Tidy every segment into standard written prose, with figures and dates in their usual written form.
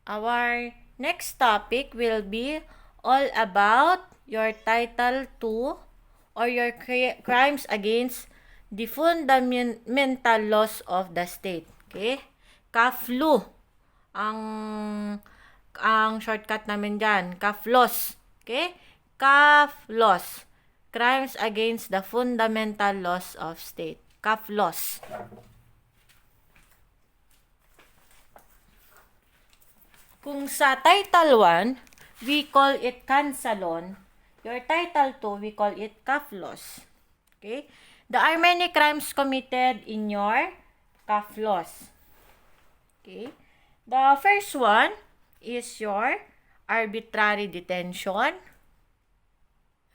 Our next topic will be all about your Title 2 or your crimes against the fundamental laws of the state. Okay? CAFLO. Ang shortcut namin dyan. CAFLOS. Okay? CAFLOS. Crimes against the fundamental laws of state. CAFLOS. Kung sa Title 1, we call it Cansalon. Your Title 2, we call it CAFLOS. Okay? There are many crimes committed in your CAFLOS. Okay? The first one is your arbitrary detention.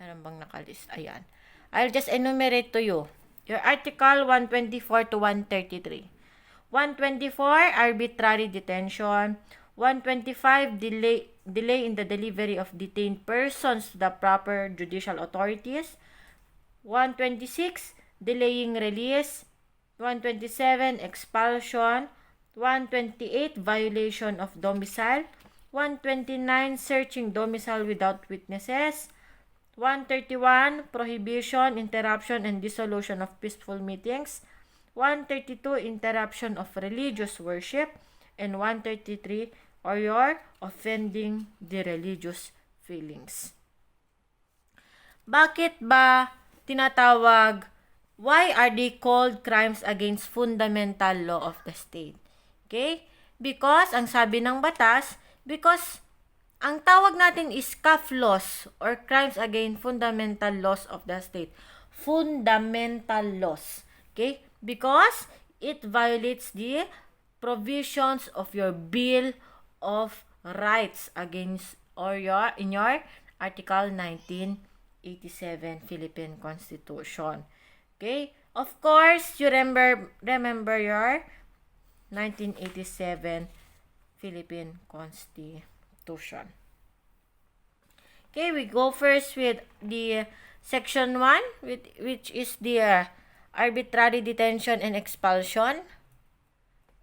Ano bang nakalist? Ayan. I'll just enumerate to you. Your Article 124 to 133. 124, arbitrary detention. 125, delay in the delivery of detained persons to the proper judicial authorities. 126, delaying release. 127, expulsion. 128, violation of domicile. 129, searching domicile without witnesses. 131, prohibition, interruption, and dissolution of peaceful meetings. 132, interruption of religious worship. And 133, or your offending the religious feelings. Bakit ba tinatawag, why are they called crimes against fundamental law of the state? Okay? Because, ang sabi ng batas, because ang tawag natin is CAFLOS or crimes against fundamental laws of the state. Fundamental laws. Okay? Because it violates the provisions of your Bill of Rights against or in your Article 1987 Philippine Constitution. Okay? Of course, you remember your 1987 Philippine Constitution. Okay, we go first with the Section 1, which is the arbitrary detention and expulsion.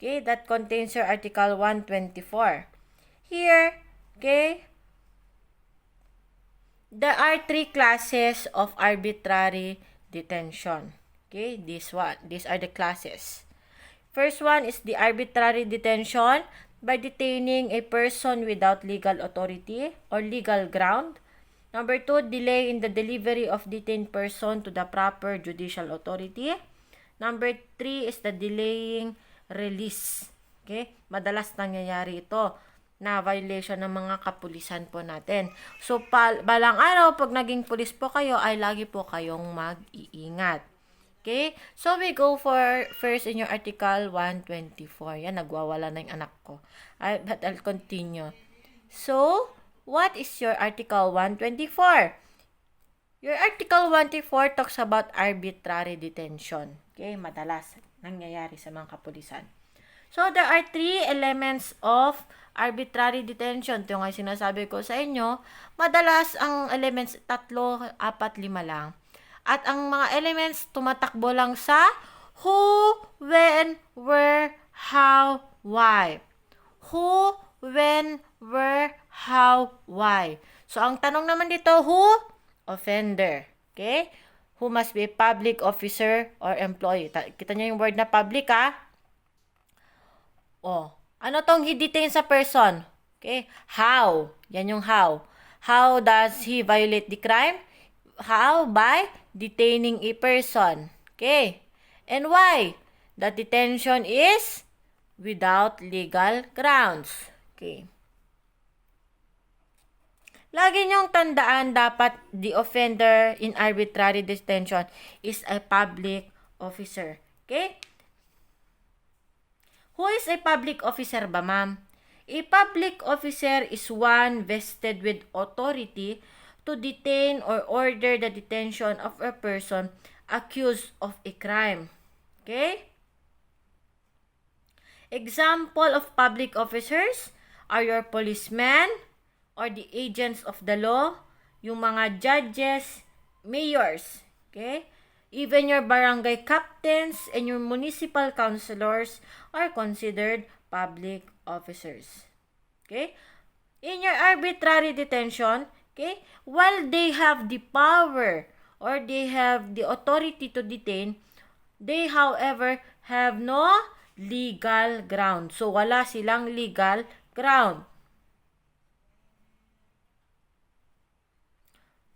Okay, that contains your Article 124. Here, okay, there are three classes of arbitrary detention. Okay, these are the classes. First one is the arbitrary detention by detaining a person without legal authority or legal ground. Number 2, delay in the delivery of detained person to the proper judicial authority. Number 3 is the delaying release. Okay? Madalas nangyayari ito na violation ng mga kapulisan po natin. So, balang araw, pag naging pulis po kayo, ay lagi po kayong mag-iingat. Okay? So, we go for first in your Article 124. Yan, nagwawala na yung anak ko. But I'll continue. So, what is your Article 124? Your Article 124 talks about arbitrary detention. Okay? Madalas nangyayari sa mga kapulisan. So, there are three elements of arbitrary detention. Ito yung sinasabi ko sa inyo. Madalas, ang elements, 3, 4, 5 lang. At ang mga elements, tumatakbo lang sa who, when, where, how, why. Who, when, where, how, why. So, ang tanong naman dito, who? Offender. Okay? Who must be a public officer or employee. Kita niyo yung word na public, ha? Oh. Ano tong he-detain sa person? Okay? How? Yan yung how. How does he violate the crime? How? By detaining a person. Okay? And why? The detention is without legal grounds. Okay? Lagi niyong tandaan, dapat the offender in arbitrary detention is a public officer. Okay? Who is a public officer ba, ma'am? A public officer is one vested with authority to detain or order the detention of a person accused of a crime. Okay? Example of public officers are your policemen, or the agents of the law, yung mga judges, mayors, okay? Even your barangay captains and your municipal councilors are considered public officers. Okay? In your arbitrary detention, okay, while they have the power or they have the authority to detain, they, however, have no legal ground. So, wala silang legal ground.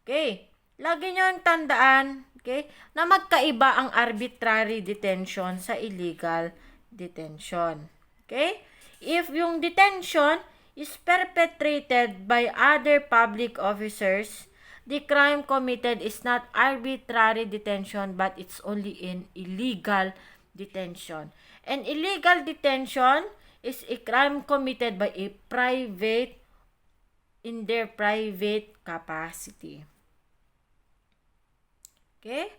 Okay? Lagi nyo tandaan, okay, na magkaiba ang arbitrary detention sa illegal detention. Okay? If yung detention is perpetrated by other public officers, the crime committed is not arbitrary detention but it's only an illegal detention. And illegal detention is a crime committed by a private in their private capacity. Okay?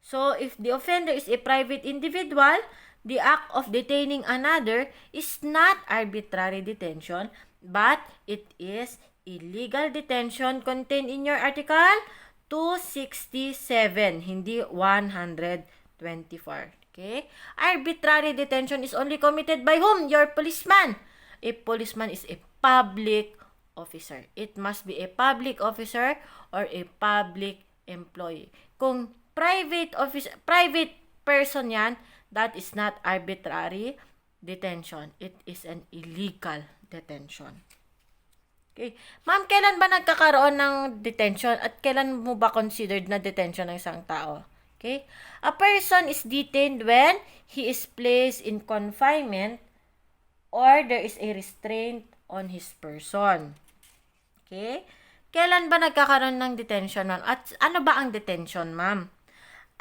So, if the offender is a private individual, the act of detaining another is not arbitrary detention, but it is illegal detention contained in your Article 267, hindi 124. Okay? Arbitrary detention is only committed by whom? Your policeman. A policeman is a public officer. It must be a public officer or a public employee. Kung private person yan, that is not arbitrary detention. It is an illegal detention. Okay. Ma'am, kailan ba nagkakaroon ng detention at kailan mo ba considered na detention ng isang tao? Okay? A person is detained when he is placed in confinement or there is a restraint on his person. Okay? Kailan ba nagkakaroon ng detention, ma'am? At ano ba ang detention, ma'am?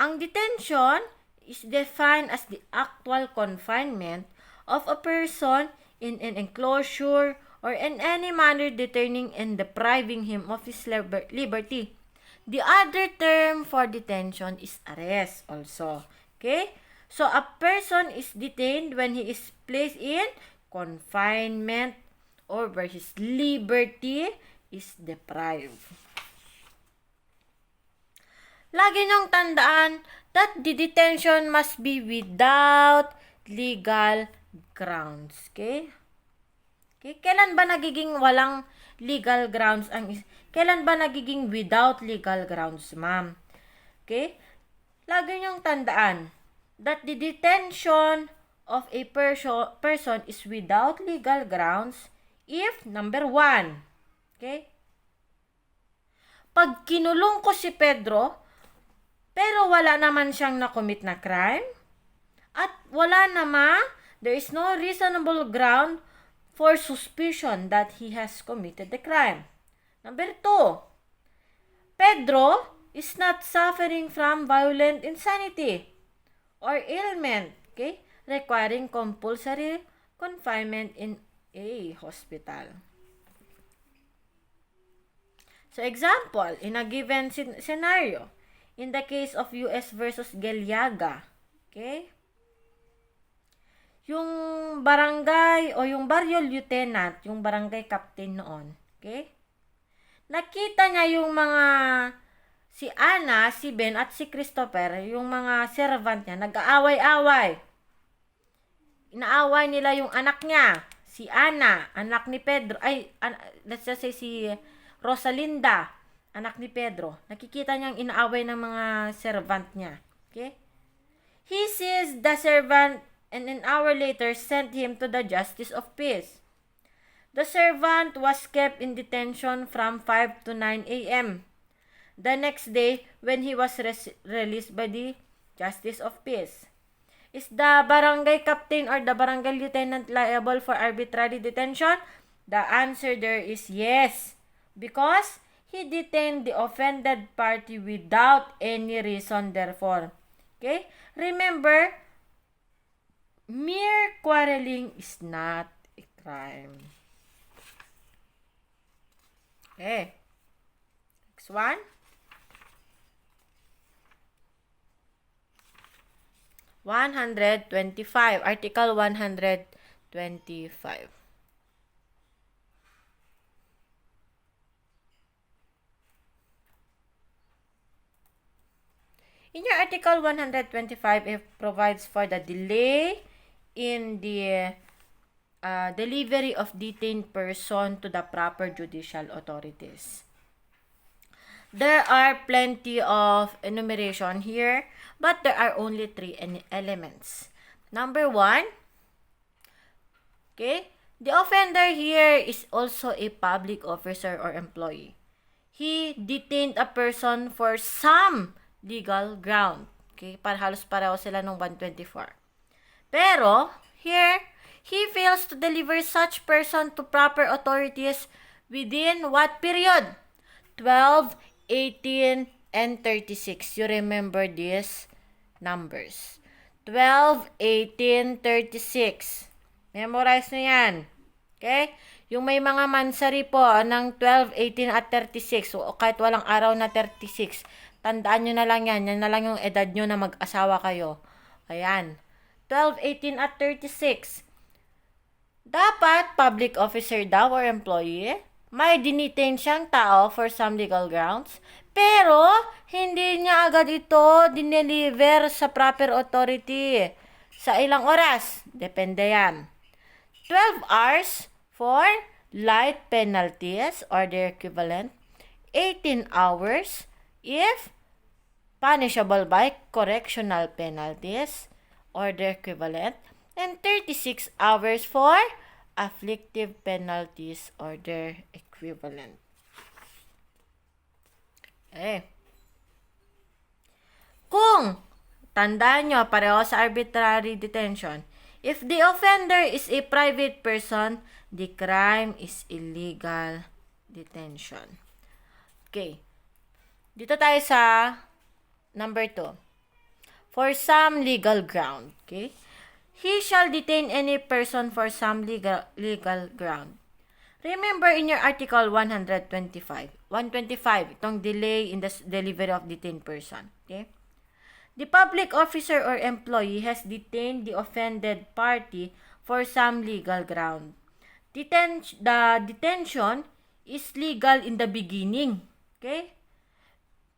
Ang detention is defined as the actual confinement of a person in an enclosure or in any manner detaining and depriving him of his liberty. The other term for detention is arrest also. Okay? So, a person is detained when he is placed in confinement or where his liberty is deprived. Lagi niyong tandaan that the detention must be without legal grounds. Okay? Okay? Kailan ba nagiging walang legal grounds? Kailan ba nagiging without legal grounds, ma'am? Okay? Lagi niyong tandaan that the detention of a person is without legal grounds if, number 1, okay? Pag kinulong ko si Pedro, pero wala naman siyang na-commit na crime, at there is no reasonable ground for suspicion that he has committed the crime. Number 2, Pedro is not suffering from violent insanity or ailment, okay, requiring compulsory confinement in a hospital. So, example, in a given scenario, in the case of US versus Geliaga, okay, yung barangay o yung barrio lieutenant, yung barangay captain noon, okay, nakita niya yung mga si Ana, si Ben at si Christopher, yung mga servant niya, nag-aaway-away. Inaaway nila yung anak niya, si Ana, anak ni Pedro, let's just say si Rosalinda, anak ni Pedro. Nakikita niyang inaaway ng mga servant niya. Okay? He sees the servant and an hour later sent him to the justice of peace. The servant was kept in detention from 5 to 9 a.m. The next day, when he was released by the justice of peace. Is the barangay captain or the barangay lieutenant liable for arbitrary detention? The answer there is yes. Because he detained the offended party without any reason therefore. Okay? Remember, mere quarreling is not a crime. Okay. Next one. 125. Article 125. In your Article 125, it provides for the delay in the delivery of detained person to the proper judicial authorities. There are plenty of enumeration here, but there are only 3 elements. Number 1, okay, the offender here is also a public officer or employee. He detained a person for some legal ground. Okay, halos pareho sila nung 124. Pero, here, he fails to deliver such person to proper authorities within what period? 12, 18, and 36. You remember these numbers. 12, 18, 36. Memorize nyo yan. Okay? Yung may mga mansari po ng 12, 18, at 36. So, kahit walang araw na 36. Tandaan nyo na lang yan. Yan na lang yung edad nyo na mag-asawa kayo. Ayan. 12, 18, at 36. Dapat, public officer daw or employee, may dinitain siyang tao for some legal grounds, pero hindi niya agad ito dineliver sa proper authority. Sa ilang oras? Depende yan. 12 hours for light penalties or their equivalent. 18 hours if punishable by correctional penalties or their equivalent. And 36 hours for afflictive penalties or their equivalent. Kung, tandaan nyo, pareho sa arbitrary detention, if the offender is a private person, the crime is illegal detention. Okay. Dito tayo sa number 2. For some legal ground. Okay. He shall detain any person for some legal ground. Remember in your article 125, itong delay in the delivery of detained person. Okay? The public officer or employee has detained the offended party for some legal ground. The detention is legal in the beginning. Okay?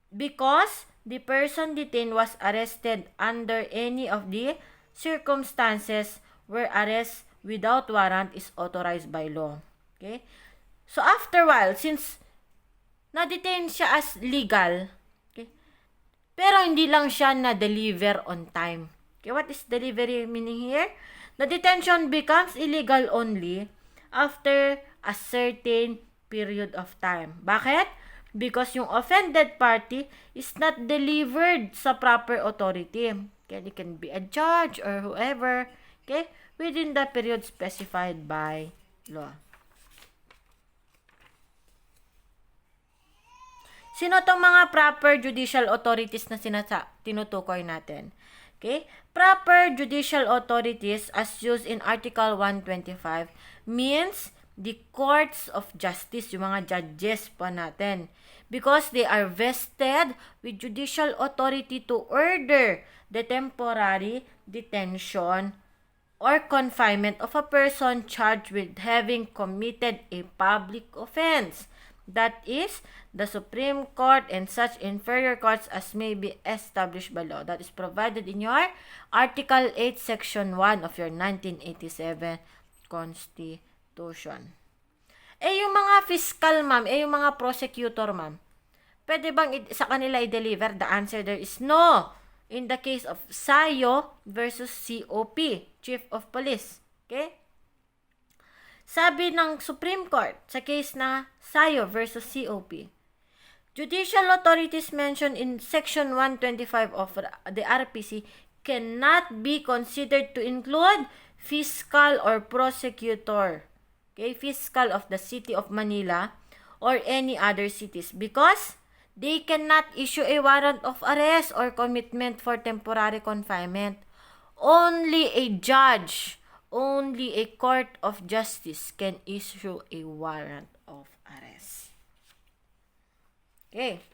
Because the person detained was arrested under any of the circumstances where arrest without warrant is authorized by law. Okay? So, after a while, since na-detain siya as legal, okay, pero hindi lang siya na-deliver on time. Okay, what is delivery meaning here? The detention becomes illegal only after a certain period of time. Bakit? Because yung offended party is not delivered sa proper authority. Okay, it can be a judge or whoever, okay, within the period specified by law. Sino tong mga proper judicial authorities na tinutukoy natin? Okay? Proper judicial authorities as used in Article 125 means the courts of justice, yung mga judges po natin. Because they are vested with judicial authority to order the temporary detention or confinement of a person charged with having committed a public offense. That is, the Supreme Court and such inferior courts as may be established by law. That is provided in your Article 8, Section 1 of your 1987 Constitution. Yung mga fiscal, ma'am, yung mga prosecutor, ma'am, pwede bang sa kanila i-deliver? The answer there is no. In the case of Sayo versus COP, Chief of Police. Okay? Sabi ng Supreme Court sa case na Sayo versus COP, judicial authorities mentioned in Section 125 of the RPC cannot be considered to include fiscal or prosecutor, okay, fiscal of the City of Manila or any other cities because they cannot issue a warrant of arrest or commitment for temporary confinement. Only a judge, only a court of justice can issue a warrant of arrest. Okay.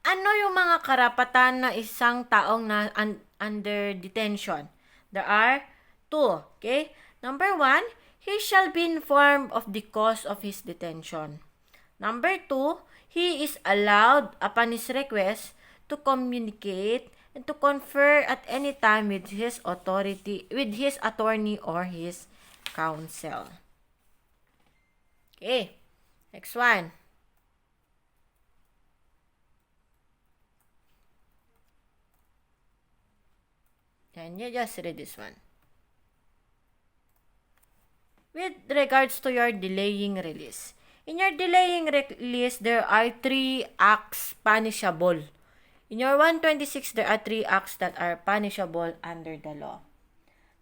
Ano yung mga karapatan na isang taong na under detention? There are 2. Okay? Number 1, he shall be informed of the cause of his detention. Number 2, he is allowed upon his request to communicate and to confer at any time with his attorney or his counsel. Okay, next one. And you just read this one. With regards to your delaying release. In your delaying release, there are 3 acts punishable. In your 126, there are 3 acts that are punishable under the law.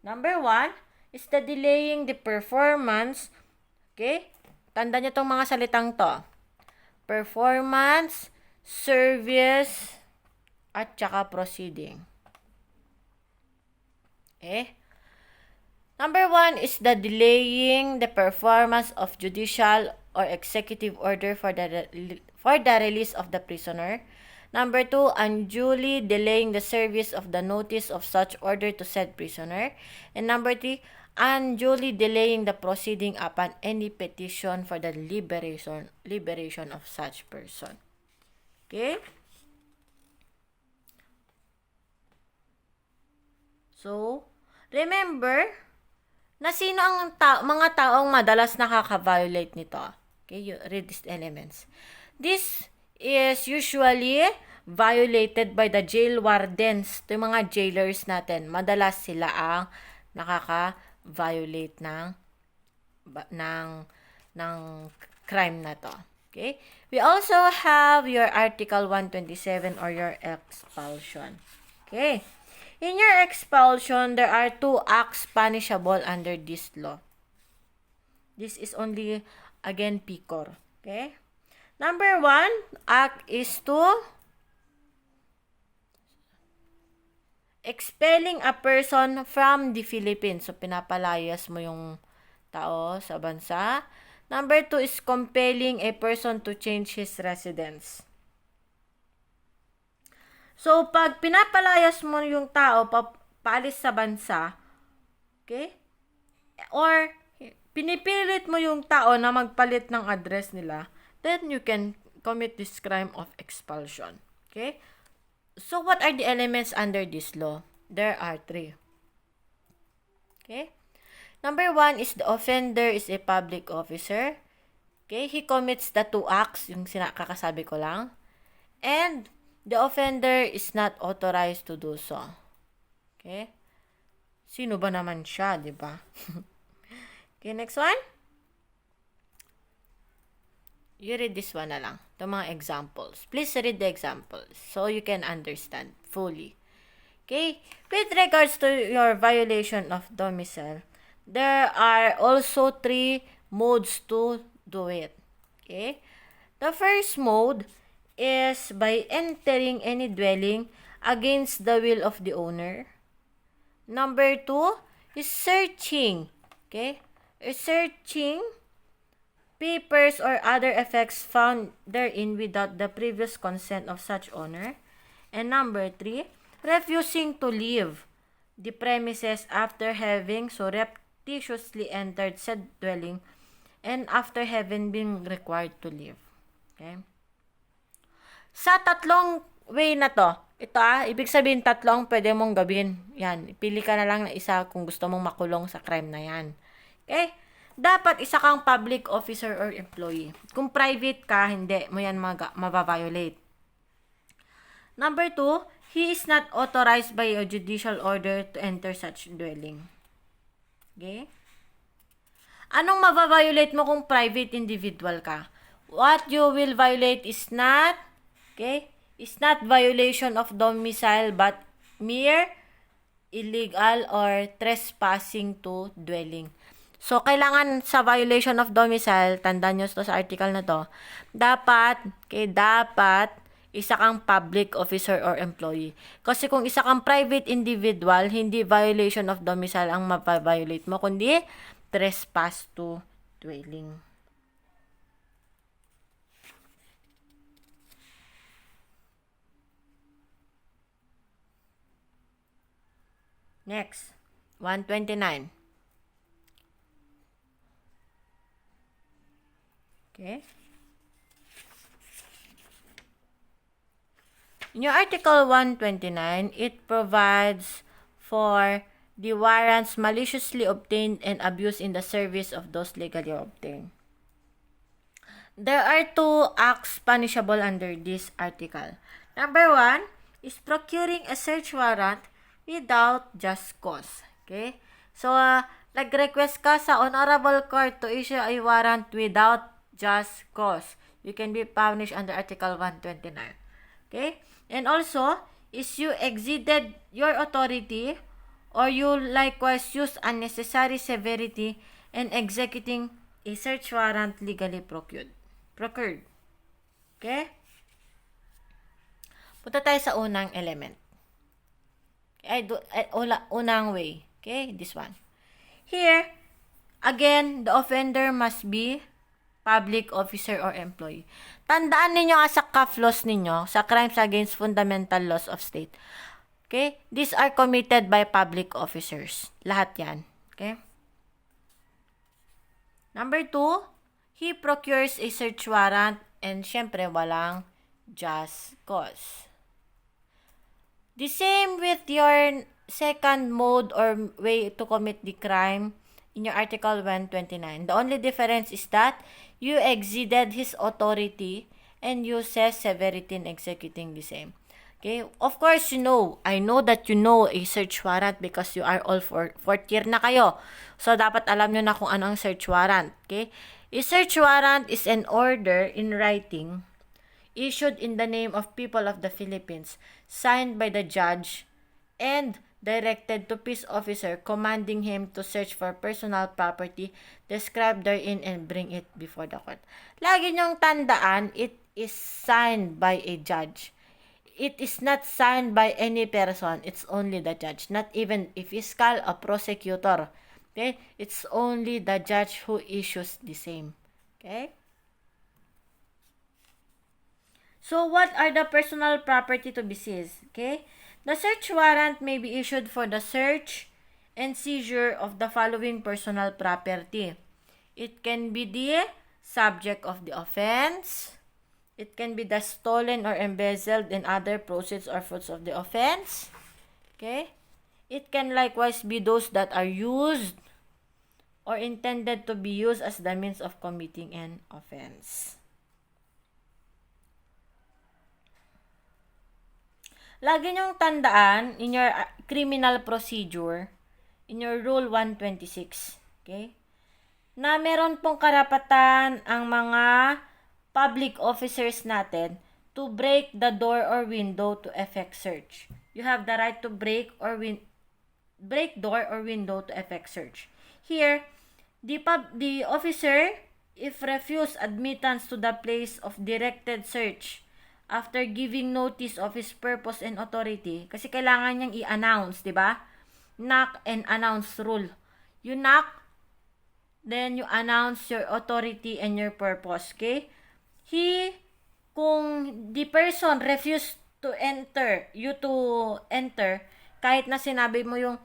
Number 1 is the delaying the performance. Okay? Tanda nyo tong mga salitang to. Performance, service, at saka proceeding. Okay? Number 1 is the delaying the performance of judicial or executive order for the release of the prisoner. Number 2, unduly delaying the service of the notice of such order to said prisoner. And number 3, unduly delaying the proceeding upon any petition for the liberation of such person. Okay? So, remember, na sino ang mga taong madalas nakaka-violate nito. Okay, you read these elements. This is usually violated by the jail wardens. Ito yung mga jailers natin. Madalas sila ang nakaka-violate ng crime na to. Okay? We also have your Article 127 or your expulsion. Okay? In your expulsion, there are 2 acts punishable under this law. This is only, again, PICOR. Okay? Number 1, act is to expelling a person from the Philippines. So, pinapalayas mo yung tao sa bansa. Number 2 is compelling a person to change his residence. So, pag pinapalayas mo yung tao paalis sa bansa, okay? Or pinipilit mo yung tao na magpalit ng address nila, then you can commit this crime of expulsion. Okay? So, what are the elements under this law? There are 3. Okay? Number 1 is the offender is a public officer. Okay? He commits the 2 acts, yung kakasabi ko lang. And the offender is not authorized to do so. Okay? Sino ba naman siya, di ba? Okay, next one. You read this one na lang. Ito mga examples. Please read the examples so you can understand fully. Okay? With regards to your violation of domicile, there are also 3 modes to do it. Okay? The first mode is by entering any dwelling against the will of the owner. Number 2 is searching. Okay? Searching papers or other effects found therein without the previous consent of such owner. And number 3, refusing to leave the premises after having surreptitiously entered said dwelling and after having been required to leave. Okay? Sa 3 way na to, ito ibig sabihin 3 pwede mong gawin. Yan, pili ka na lang na isa kung gusto mong makulong sa crime na yan. Okay? Dapat isa kang public officer or employee. Kung private ka, hindi mo yan mababiolate. Number 2, he is not authorized by a judicial order to enter such dwelling. Okay? Anong mababiolate mo kung private individual ka? What you will violate is not, okay, is not violation of domicile but mere illegal or trespassing to dwelling. So, kailangan sa violation of domicile, tandaan nyo to sa article na to, dapat isa kang public officer or employee. Kasi kung isa kang private individual, hindi violation of domicile ang mapabiolate mo, kundi trespass to dwelling. Next, 129. Okay. In your Article 129, it provides for the warrants maliciously obtained and abused in the service of those legally obtained. There are 2 acts punishable under this article. Number 1 is procuring a search warrant without just cause. Okay? So, nag-request ka sa Honorable Court to issue a warrant without just cause. You can be punished under Article 129. Okay? And also, is you exceeded your authority or you likewise use unnecessary severity in executing a search warrant legally procured. Okay? Punta tayo sa unang element. Unang way. Okay? This one. Here, again, the offender must be public officer or employee. Tandaan ninyo nga sa CAFLOS ninyo, sa Crimes Against Fundamental Laws of State. Okay? These are committed by public officers. Lahat yan. Okay? Number 2, he procures a search warrant and syempre walang just cause. The same with your second mode or way to commit the crime in your Article 129. The only difference is that you exceeded his authority and uses severity in executing the same. Okay? Of course, I know that you know a search warrant because you are all fourth year na kayo. So, dapat alam nyo na kung ano ang search warrant. Okay? A search warrant is an order in writing issued in the name of people of the Philippines, signed by the judge, and directed to peace officer commanding him to search for personal property described therein and bring it before the court. Lagi niyong tandaan, it is signed by a judge. It is not signed by any person. It's only the judge. Not even a fiscal, a prosecutor. Okay? It's only the judge who issues the same. Okay? So, what are the personal property to be seized? Okay? The search warrant may be issued for the search and seizure of the following personal property. It can be the subject of the offense. It can be the stolen or embezzled and other proceeds or fruits of the offense. Okay? It can likewise be those that are used or intended to be used as the means of committing an offense. Lagi niyong tandaan in your criminal procedure, in your Rule 126, okay, na meron pong karapatan ang mga public officers natin to break the door or window to effect search. You have the right to break door or window to effect search. Here, the officer, if refuse admittance to the place of directed search, after giving notice of his purpose and authority, kasi kailangan niyang i-announce, di ba? Knock and announce rule. You knock, then you announce your authority and your purpose, okay? Kung the person refuse to enter, kahit na sinabi mo yung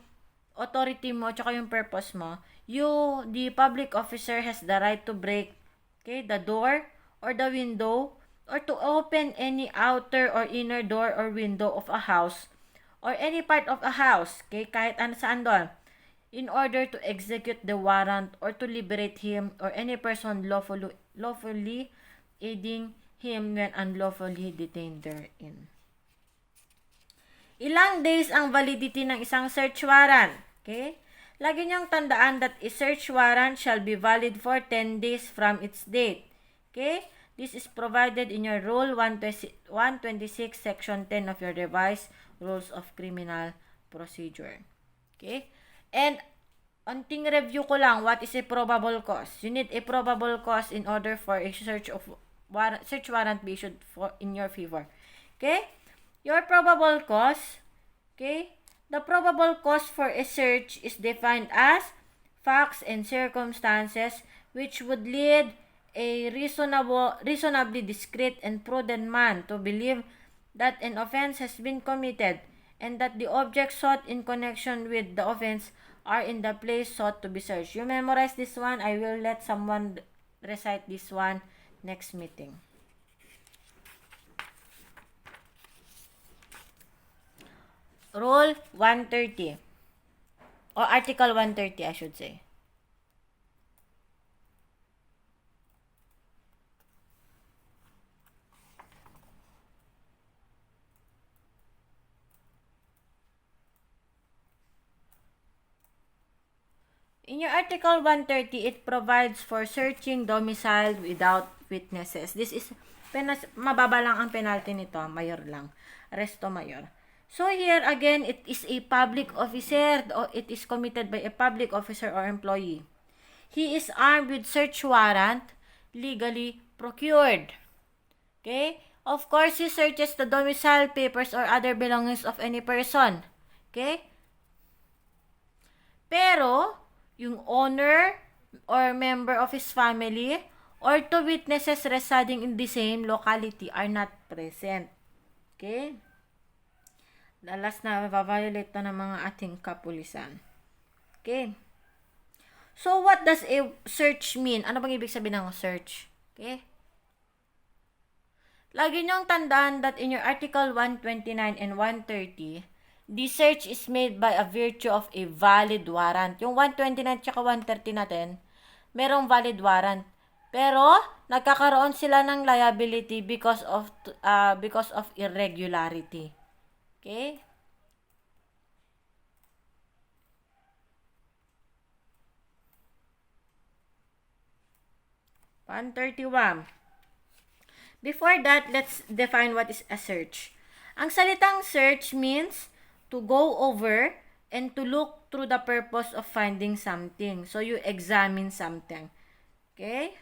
authority mo, tsaka yung purpose mo, the public officer has the right to break, okay, the door or the window, or to open any outer or inner door or window of a house or any part of a house, okay, kahit saan doon, in order to execute the warrant or to liberate him or any person lawfully aiding him when unlawfully detained therein. Ilang days ang validity ng isang search warrant? Okay? Lagi niyong tandaan that a search warrant shall be valid for 10 days from its date. Okay? This is provided in your Rule 126, Section 10 of your revised Rules of Criminal Procedure. Okay? And, onting review ko lang, what is a probable cause? You need a probable cause in order for a search warrant be issued in your favor. Okay? Your probable cause, okay? The probable cause for a search is defined as facts and circumstances which would lead a reasonably discreet and prudent man to believe that an offense has been committed and that the objects sought in connection with the offense are in the place sought to be searched. You memorize this one. I will let someone recite this one next meeting. Rule 130. Or Article 130, I should say. In your Article 130, it provides for searching domicile without witnesses. This is, mababa lang ang penalty nito, mayor lang. Arresto mayor. So here, again, it is a public officer, or it is committed by a public officer or employee. He is armed with search warrant, legally procured. Okay? Of course, he searches the domicile, papers, or other belongings of any person. Okay? Pero, yung owner or member of his family or two witnesses residing in the same locality are not present. Okay? Dalas na violate na ng mga ating kapulisan. Okay? So, what does a search mean? Ano bang ibig sabihin ng search? Okay? Lagi niyong tandaan that in your Article 129 and 130, the search is made by a virtue of a valid warrant. Yung 129 tsaka 130 natin, merong valid warrant. Pero, nagkakaroon sila ng liability because of irregularity. Okay? (131). Before that, let's define what is a search. Ang salitang search means to go over and to look through the purpose of finding something. So, you examine something. Okay?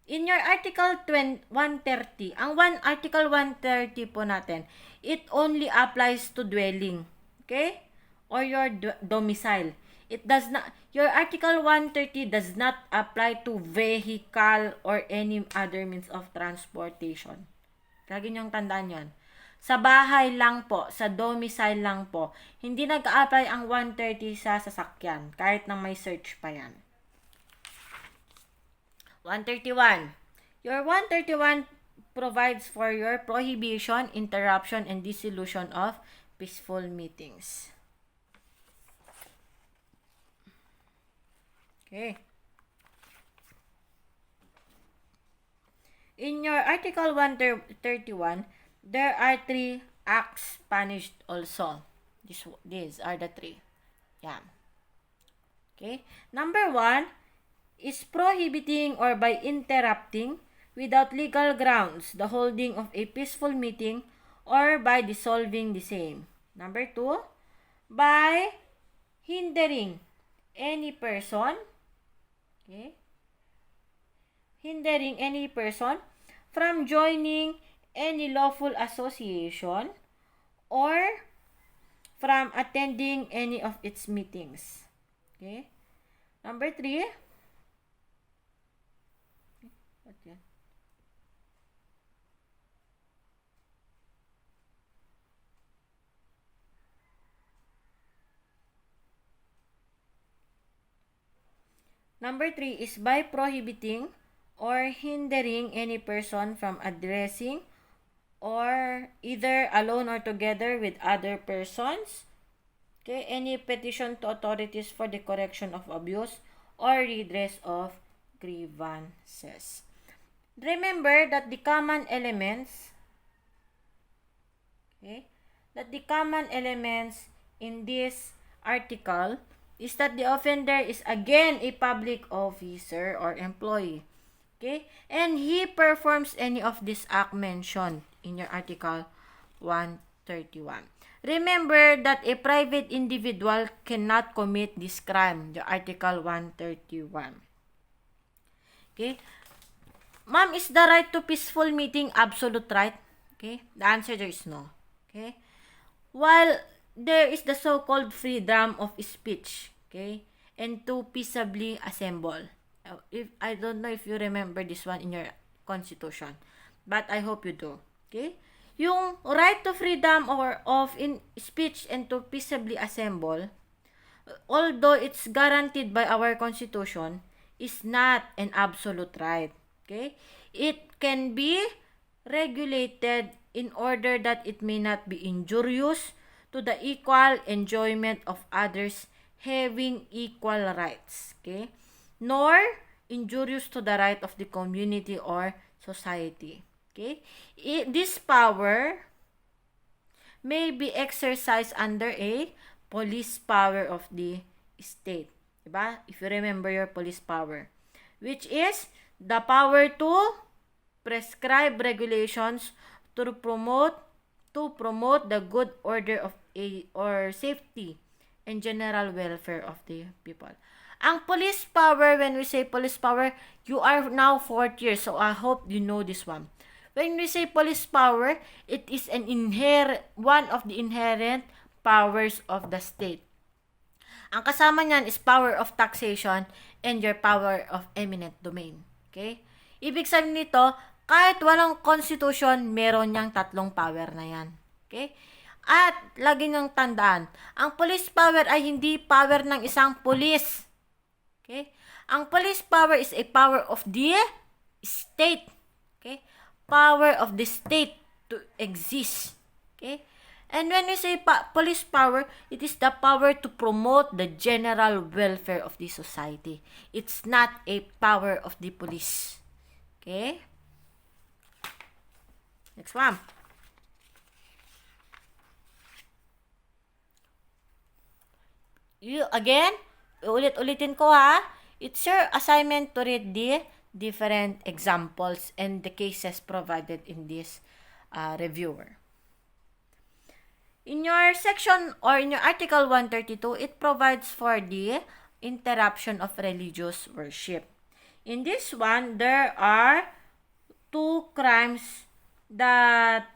In your Article 130, ang Article 130 po natin, it only applies to dwelling. Okay? Or your domicile. It does not, your Article 130 does not apply to vehicle or any other means of transportation. Lagi niyong tandaan yan. Sa bahay lang po, sa domicile lang po, hindi nag-a-apply ang 130 sa sasakyan, kahit na may search pa yan. 131. Your 131 provides for your prohibition, interruption, and dissolution of peaceful meetings. Okay. In your Article 131, there are 3 acts punished also. These are the 3. Yeah. Okay. Number 1 is prohibiting or by interrupting without legal grounds the holding of a peaceful meeting or by dissolving the same. Number 2, by hindering any person, hindering any person from joining any lawful association or from attending any of its meetings. Okay? Number 3, Number 3 is by prohibiting or hindering any person from addressing or either alone or together with other persons, any petition to authorities for the correction of abuse or redress of grievances. Remember that the common elements, in this article is that the offender is again a public officer or employee. Okay? And he performs any of this act mentioned in your Article 131. Remember that a private individual cannot commit this crime, your Article 131. Okay? Ma'am, is the right to peaceful meeting absolute right? Okay? The answer there is no. Okay? While there is the so-called freedom of speech, okay, and to peaceably assemble. I don't know if you remember this one in your constitution, but I hope you do. Okay? Yung right to freedom or of in speech and to peaceably assemble, although it's guaranteed by our constitution, is not an absolute right. Okay? It can be regulated in order that it may not be injurious to the equal enjoyment of others having equal rights, okay? Nor injurious to the right of the community or society, okay? This power may be exercised under a police power of the state. Diba? If you remember your police power, which is the power to prescribe regulations to promote the good order of or safety and general welfare of the people. Ang police power, when we say police power, you are now 4th year, so I hope you know this one. When we say police power, it is one of the inherent powers of the state. Ang kasama niyan is power of taxation and your power of eminent domain. Okay? Ibig sabihin nito, kahit walang constitution, meron niyang tatlong power na yan. Okay? At lagi niyong tandaan, ang police power ay hindi power ng isang police. Okay? Ang police power is a power of the state. Okay? Power of the state to exist. Okay? And when we say police power, it is the power to promote the general welfare of the society. It's not a power of the police. Okay? Next one. Ulit-ulitin ko ha. It's your assignment to read the different examples and the cases provided in this reviewer. In your section or in your article 132, it provides for the interruption of religious worship. In this one, there are 2 crimes that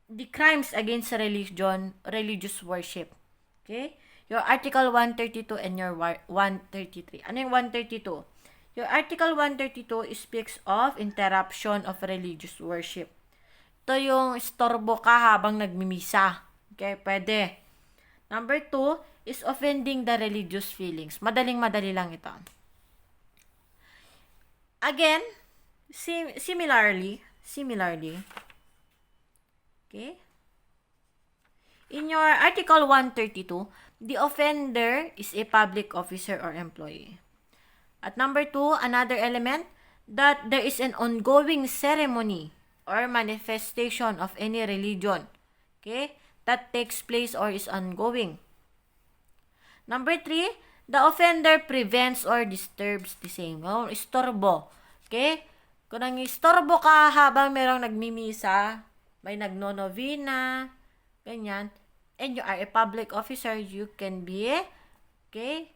the crimes against religious worship. Okay? Your article 132 and your 133. Ano yung 132? Your article 132 speaks of interruption of religious worship. Ito yung istorbo ka habang nagmimisa. Okay, pwede. Number 2 is offending the religious feelings. Madaling-madali lang ito. Again, similarly, okay, in your article 132, the offender is a public officer or employee. At number 2, another element, that there is an ongoing ceremony or manifestation of any religion, okay, that takes place or is ongoing. Number 3, the offender prevents or disturbs the same. Oh, istorbo. Okay? Kung nang istorbo ka habang merong nagmimisa, may nagnonovena, ganyan, and you are a public officer, you can be, okay,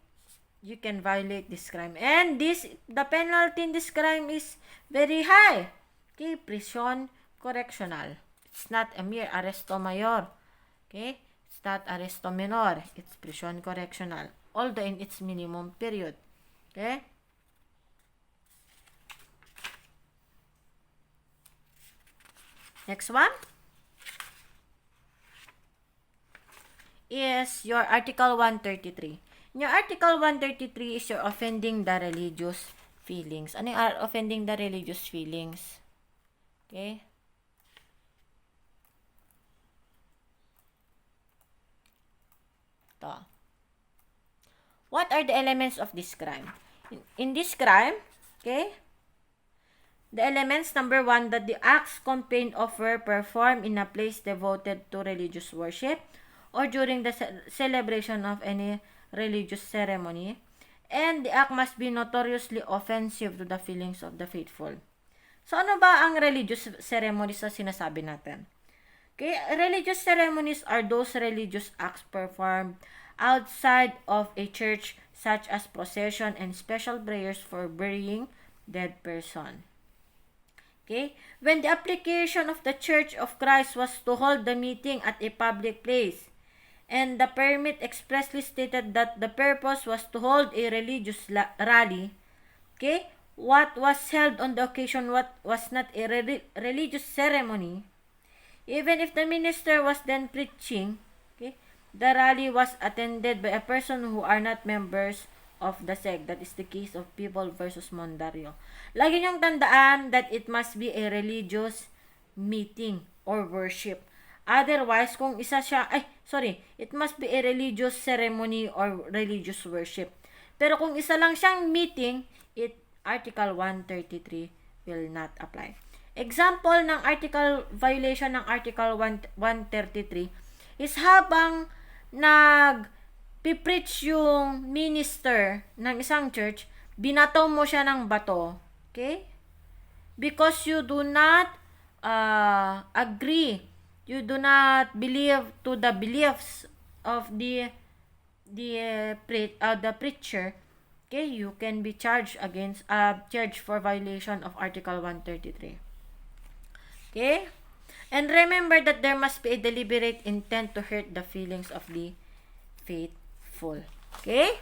you can violate this crime. And the penalty in this crime is very high. Okay, prison correctional. It's not a mere arresto mayor. Okay, it's not arresto menor. It's prison correctional. Although in its minimum period. Okay? Next one is your article 133. Your article 133 is your offending the religious feelings. Ano yung offending the religious feelings? Okay? Ito. What are the elements of this crime? In this crime, okay, the elements, number 1, that the acts complained of were performed in a place devoted to religious worship or during the celebration of any religious ceremony, and the act must be notoriously offensive to the feelings of the faithful. So, ano ba ang religious ceremonies na sinasabi natin? Okay, religious ceremonies are those religious acts performed outside of a church, such as procession and special prayers for burying dead person. Okay, when the application of the Church of Christ was to hold the meeting at a public place, and the permit expressly stated that the purpose was to hold a religious rally, okay, what was held on the occasion was not a religious ceremony, even if the minister was then preaching, okay, the rally was attended by a person who are not members of the sect. That is the case of People versus Mondario. Lagi niyong tandaan that it must be a religious meeting or worship. Otherwise, kung isa siya, it must be a religious ceremony or religious worship. Pero kung isa lang siyang meeting, Article 133 will not apply. Example ng violation ng Article 133 is habang nag-preach yung minister ng isang church, binato mo siya ng bato. Okay? Because you do not agree, you do not believe to the beliefs of the preacher, okay, you can be charged for violation of Article 133. Okay? And remember that there must be a deliberate intent to hurt the feelings of the faithful. Okay?